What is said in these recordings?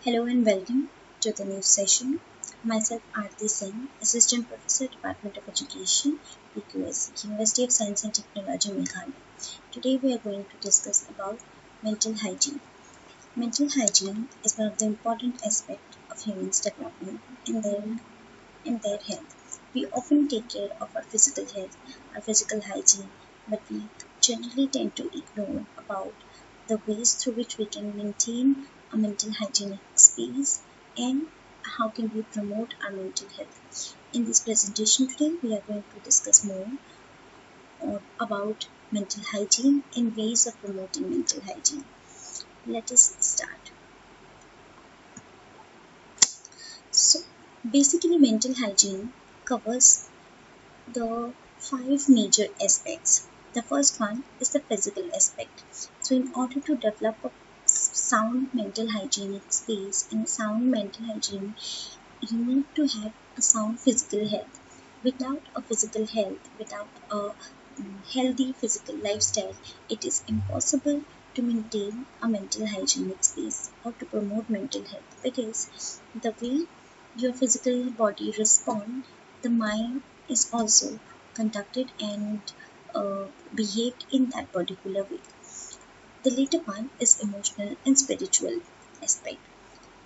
Hello and welcome to the new session. Myself Aarti Singh, Assistant Professor, Department of Education, PQS, University of Science and Technology, Meghalaya. Today we are going to discuss about mental hygiene. Mental hygiene is one of the important aspects of humans' development in their health. We often take care of our physical health, our physical hygiene, but we generally tend to ignore about the ways through which we can maintain a mental hygienic space and how can we promote our mental health. In this presentation today, we are going to discuss more about mental hygiene and ways of promoting mental hygiene. Let us start. So, basically, mental hygiene covers the five major aspects. The first one is the physical aspect. So, in order to develop a sound mental hygienic space and a sound mental hygiene, you need to have a sound physical health. Without a physical health, without a healthy physical lifestyle, it is impossible to maintain a mental hygienic space or to promote mental health because the way your physical body respond, the mind is also conducted and behaved in that particular way. The later one is emotional and spiritual aspect.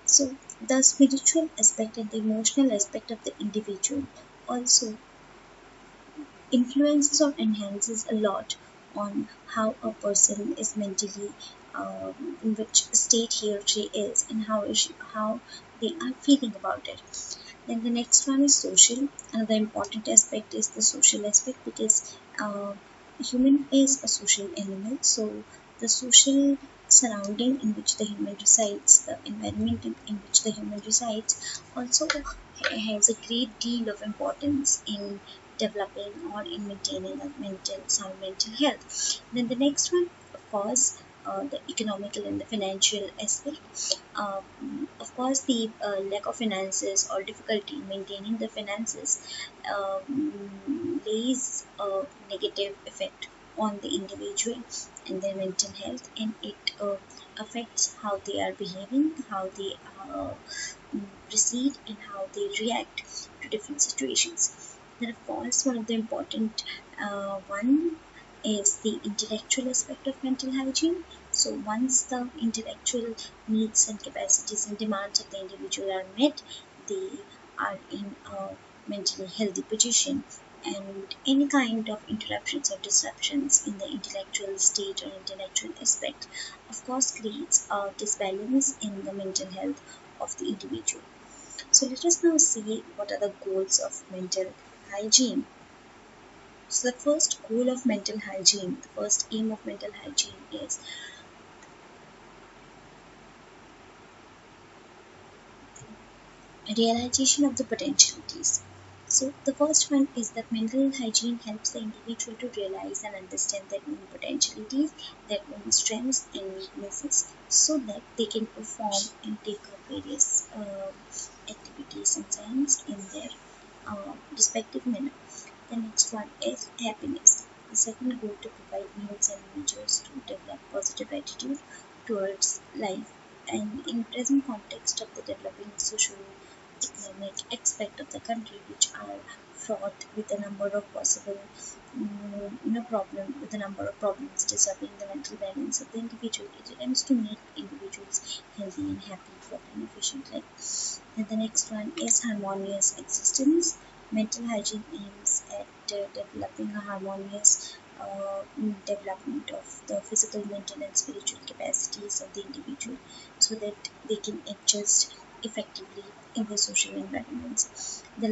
So the spiritual aspect and the emotional aspect of the individual also influences or enhances a lot on how a person is mentally, in which state he or she is, and how they are feeling about it. Then the next one is social. Another important aspect is the social aspect because human is a social animal. So the social surrounding in which the human resides, the environment in which the human resides, also has a great deal of importance in developing or in maintaining a sound mental health. Then the next one, of course, the economical and the financial aspect. Of course, the lack of finances or difficulty in maintaining the finances lays a negative effect on the individual and their mental health, and it affects how they are behaving, how they proceed, and how they react to different situations. Then, of course, one of the important one is the intellectual aspect of mental hygiene. So once the intellectual needs and capacities and demands of the individual are met, they are in a mentally healthy position, and any kind of interruptions or disruptions in the intellectual state or intellectual aspect, of course, creates a disbalance in the mental health of the individual. So let us now see what are the goals of mental hygiene. So the first goal of mental hygiene, the first aim of mental hygiene is realization of the potentialities. So the first one is that mental hygiene helps the individual to realize and understand their own potentialities, their own strengths and weaknesses, so that they can perform and take up various activities and science in their respective manner. The next one is happiness. The second goal to provide means and measures to develop positive attitude towards life, and in present context of the developing social economic aspect of the country, which are fraught with a number of possible problem with a number of problems disturbing the mental balance of the individual, it aims to make individuals healthy and happy for an efficient life. And the next one is harmonious existence. Mental hygiene aims at developing a harmonious development of the physical, mental, and spiritual capacities of the individual so that they can adjust effectively in the social environments. The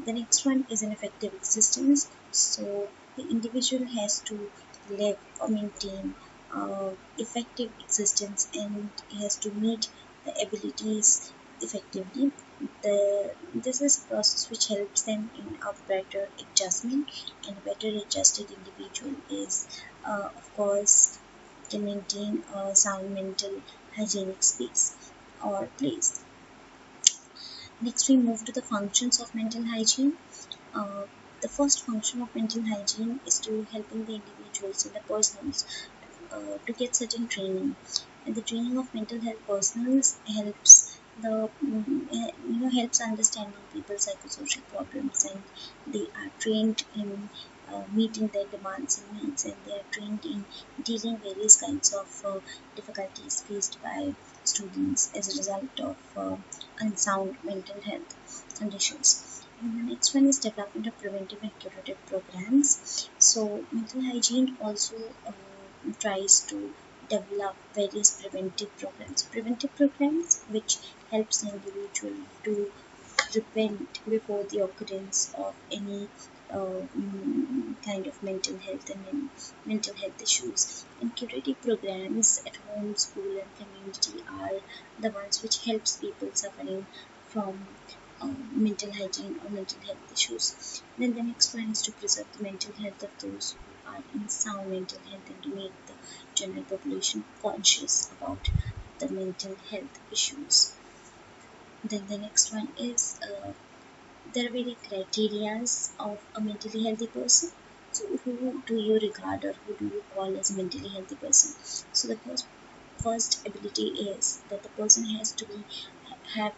next one is an effective existence. So the individual has to live or maintain effective existence, and he has to meet the abilities effectively. This is a process which helps them in a better adjustment, and a better adjusted individual is, of course, can maintain a sound mental hygienic space or place. Next, we move to the functions of mental hygiene. Uh, the first function of mental hygiene is to helping the individuals and the personals to get certain training. And the training of mental health personals helps the helps understanding people's psychosocial problems, and they are trained in meeting their demands and needs, and they are trained in dealing various kinds of difficulties faced by students as a result of unsound mental health conditions. And the next one is development of preventive and curative programs. So mental hygiene also tries to develop various preventive programs which helps the individual to prevent before the occurrence of any kind of mental health and mental health issues. And curative programs at home, school, and community are the ones which helps people suffering from mental hygiene or mental health issues. Then the next one is to preserve the mental health of those who are in sound mental health and to make the general population conscious about the mental health issues. Then the next one is there are very criterias of a mentally healthy person. So who do you regard or who do you call as a mentally healthy person? So the first ability is that the person have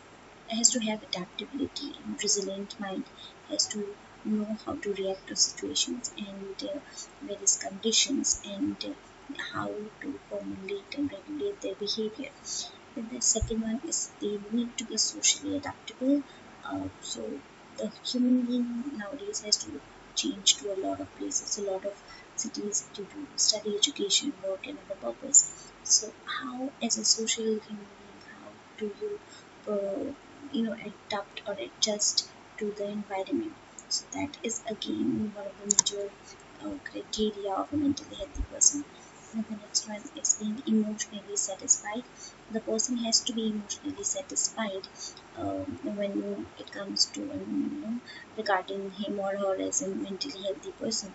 has to have adaptability and resilient mind, has to know how to react to situations and various conditions, and how to formulate and regulate their behavior. Then the second one is they need to be socially adaptable. So the human being nowadays has to change to a lot of places, a lot of cities to do study, education, work, and other purpose. So how, as a social human being, how do you, adapt or adjust to the environment? So that is again one of the major criteria of a mentally healthy person. And the next one is being emotionally satisfied. The person has to be emotionally satisfied when it comes to regarding him or her as a mentally healthy person.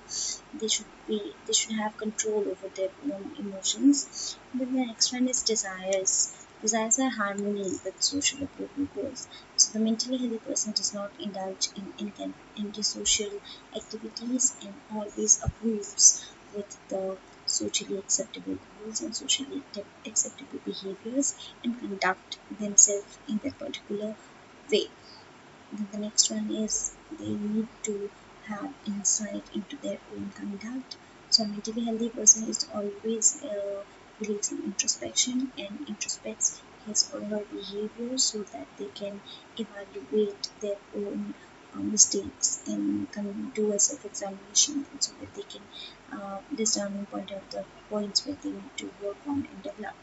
They should have control over their own emotions. And then the next one is desires. Desires are harmony with social approval goals. So the mentally healthy person does not indulge in antisocial activities and always approves with the socially acceptable goals and socially acceptable behaviors and conduct themselves in that particular way. Then the next one is they need to have insight into their own conduct. So a mentally healthy person is always believes in introspection and introspects his or her behavior so that they can evaluate their own mistakes and can do a self-examination, and so that they can discern and point out the points where they need to work on and develop.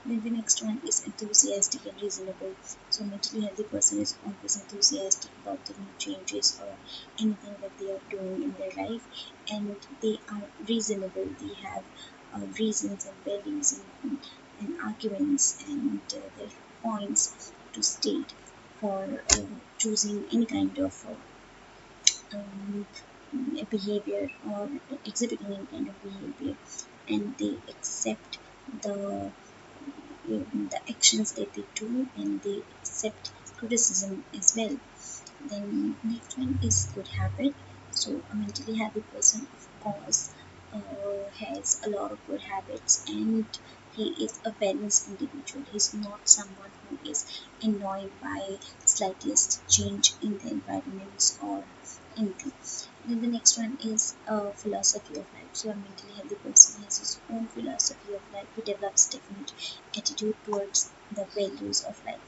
Then the next one is enthusiastic and reasonable. So mentally healthy person is always enthusiastic about the new changes or anything that they are doing in their life, and they are reasonable. They have reasons and values and arguments and their points to state for choosing any kind of um, behavior or exhibiting any kind of behavior, and they accept the the actions that they do, and they accept criticism as well. Then next one is good habit. So a mentally healthy person, of course, has a lot of good habits, and he is a balanced individual. He's not someone who is annoyed by slightest change in the environments or anything. Then the next one is a philosophy of life. So a mentally healthy person has his own philosophy of life. He develops different attitude towards the values of life.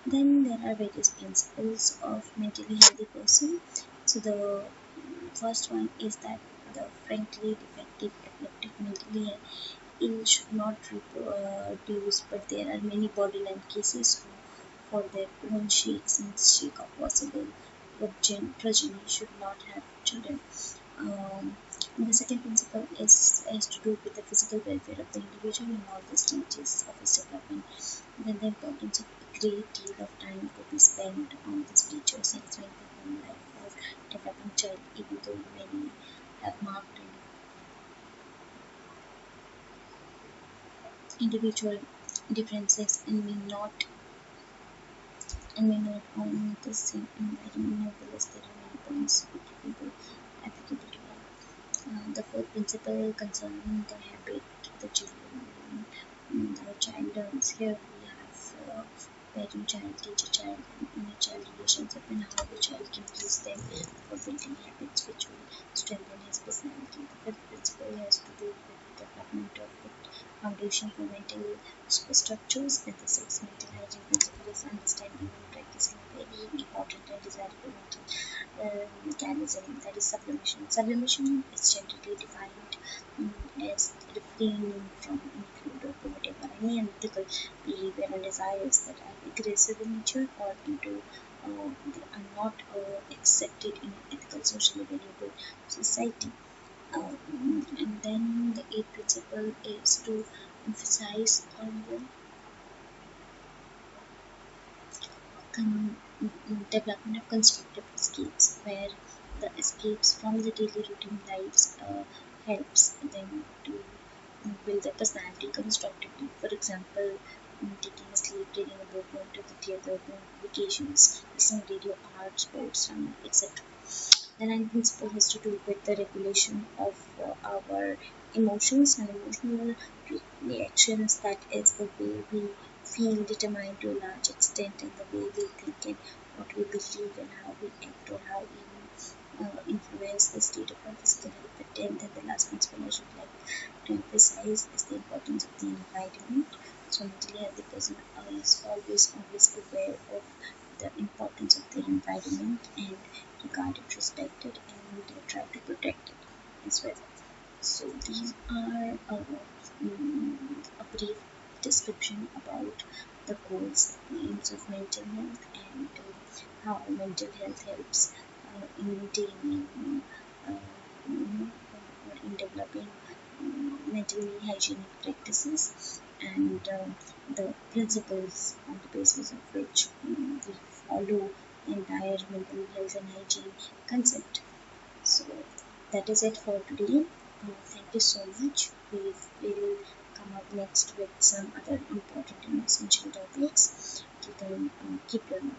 Then there are various principles of mentally healthy person. So the first one is that the frankly defective, epileptic, mentally ill should not reproduce, but there are many borderline cases who, for their own shakes and shake of possible progeny, should not have children. The second principle is has to do with the physical welfare of the individual in all the stages of his development. Then the importance of a great deal of time could be spent on the spiritual sense when the home life of developing child, even though many have marked individual differences and may not own the same environment. Nevertheless, there are many points applicable to all. The fourth principle concerning the habit the children, the child learns. Here we have wherein child teach a child and inner child relationship and how the child can use them for building habits which will strengthen his personality. The fifth principle has to do with the development of fit foundation for mental structures, and the sixth mental hygiene principle is understanding and practicing a very important and desirable mental mechanism, that is sublimation. Sublimation is generally defined as refraining from include or whatever any unethical behavior and desires that are aggressive in nature or into they are not accepted in an ethical, socially valuable society. And then the eighth principle is to emphasize on the development of constructive escapes, where the escapes from the daily routine lives helps them to build their personality constructively. For example, taking a sleep, reading a book, going to the theater, going on vacations, listening radio, art, sports, etc. The ninth principle has to do with the regulation of our emotions and emotional reactions. That is the way we feel determined to a large extent, and the way we think and what we believe and how we act or how we influence the state of our physical health. The tenth and the last principle I should like to emphasize is the importance of the environment. So mentally healthy person is always aware of the importance of the environment and regard it, respect it, and try to protect it as well. So these are a brief description about the goals, the aims of mental health, and how mental health helps in maintaining or in developing mentally hygienic practices and the principles on the basis of which we follow the entire mental health and hygiene concept. So that is it for today. Thank you so much. We will come up next with some other important and essential topics. Keep learning.